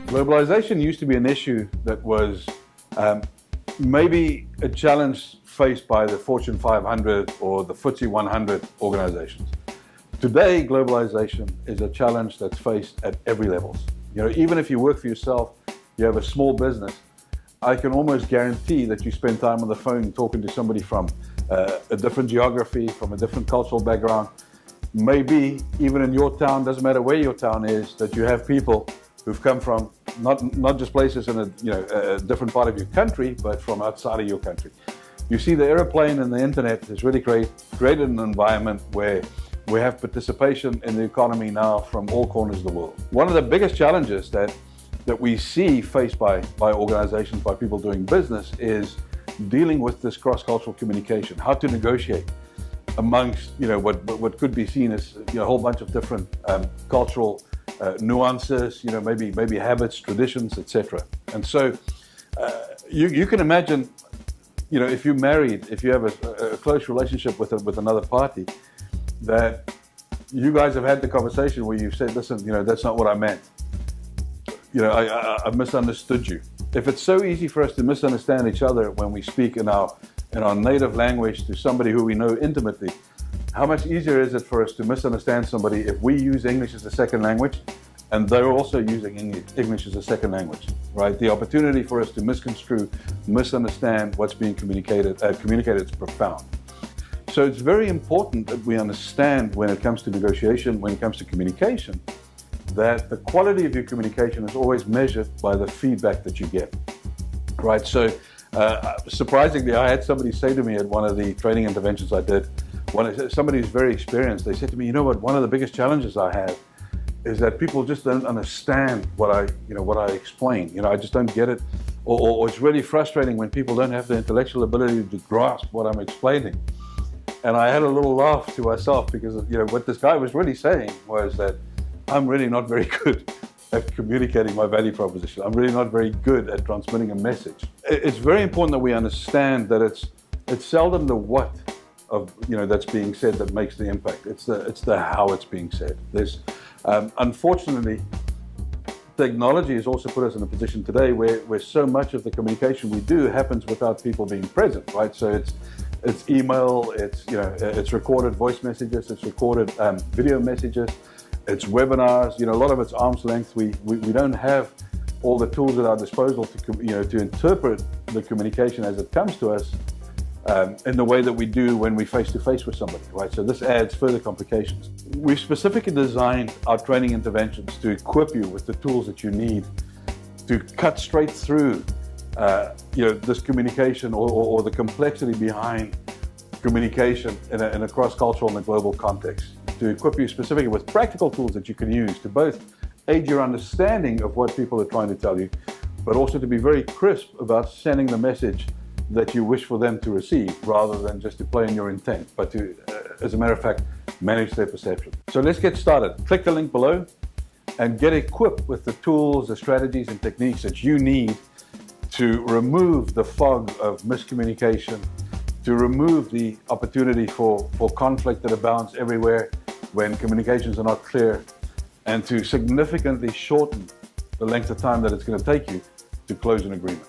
Globalization used to be an issue that was maybe a challenge faced by the Fortune 500 or the FTSE 100 organizations. Today, globalization is a challenge that's faced at every level. You know, even if you work for yourself, you have a small business, I can almost guarantee that you spend time on the phone talking to somebody from a different geography, from a different cultural background. Maybe even in your town, doesn't matter where your town is, that you have people who've come from not just places in a different part of your country, but from outside of your country. You see, the airplane and the internet has really created an environment where we have participation in the economy now from all corners of the world. One of the biggest challenges that we see faced by organizations, by people doing business, is dealing with this cross-cultural communication, how to negotiate amongst what could be seen as a whole bunch of different cultural nuances, maybe habits, traditions, etc. And so you can imagine, if you're married, if you have a close relationship with another party, that you guys have had the conversation where you've said, listen, that's not what I meant. I misunderstood you. If it's so easy for us to misunderstand each other when we speak in our native language to somebody who we know intimately, how much easier is it for us to misunderstand somebody if we use English as a second language and they're also using English as a second language, right? The opportunity for us to misconstrue, misunderstand what's being communicated is profound. So it's very important that we understand, when it comes to negotiation, when it comes to communication, that the quality of your communication is always measured by the feedback that you get, right? So surprisingly, I had somebody say to me at one of the training interventions I did, somebody who's very experienced, they said to me, one of the biggest challenges I have is that people just don't understand what I explain. I just don't get it, or it's really frustrating when people don't have the intellectual ability to grasp what I'm explaining. And I had a little laugh to myself because what this guy was really saying was that I'm really not very good at communicating my value proposition. I'm really not very good at transmitting a message. It's very important that we understand that it's seldom the what of that's being said that makes the impact. It's the how it's being said. There's unfortunately, technology has also put us in a position today where so much of the communication we do happens without people being present, right? So it's email, it's recorded voice messages, it's recorded video messages, it's webinars. A lot of it's arm's length. We don't have all the tools at our disposal to interpret the communication as it comes to us in the way that we do when we face-to-face with somebody, right? So this adds further complications. We've specifically designed our training interventions to equip you with the tools that you need to cut straight through this communication or the complexity behind communication in a cross-cultural and a global context, to equip you specifically with practical tools that you can use to both aid your understanding of what people are trying to tell you, but also to be very crisp about sending the message that you wish for them to receive, rather than just to play in your intent, but to, as a matter of fact, manage their perception. So let's get started. Click the link below and get equipped with the tools, the strategies, and techniques that you need to remove the fog of miscommunication, to remove the opportunity for conflict that abounds everywhere when communications are not clear, and to significantly shorten the length of time that it's going to take you to close an agreement.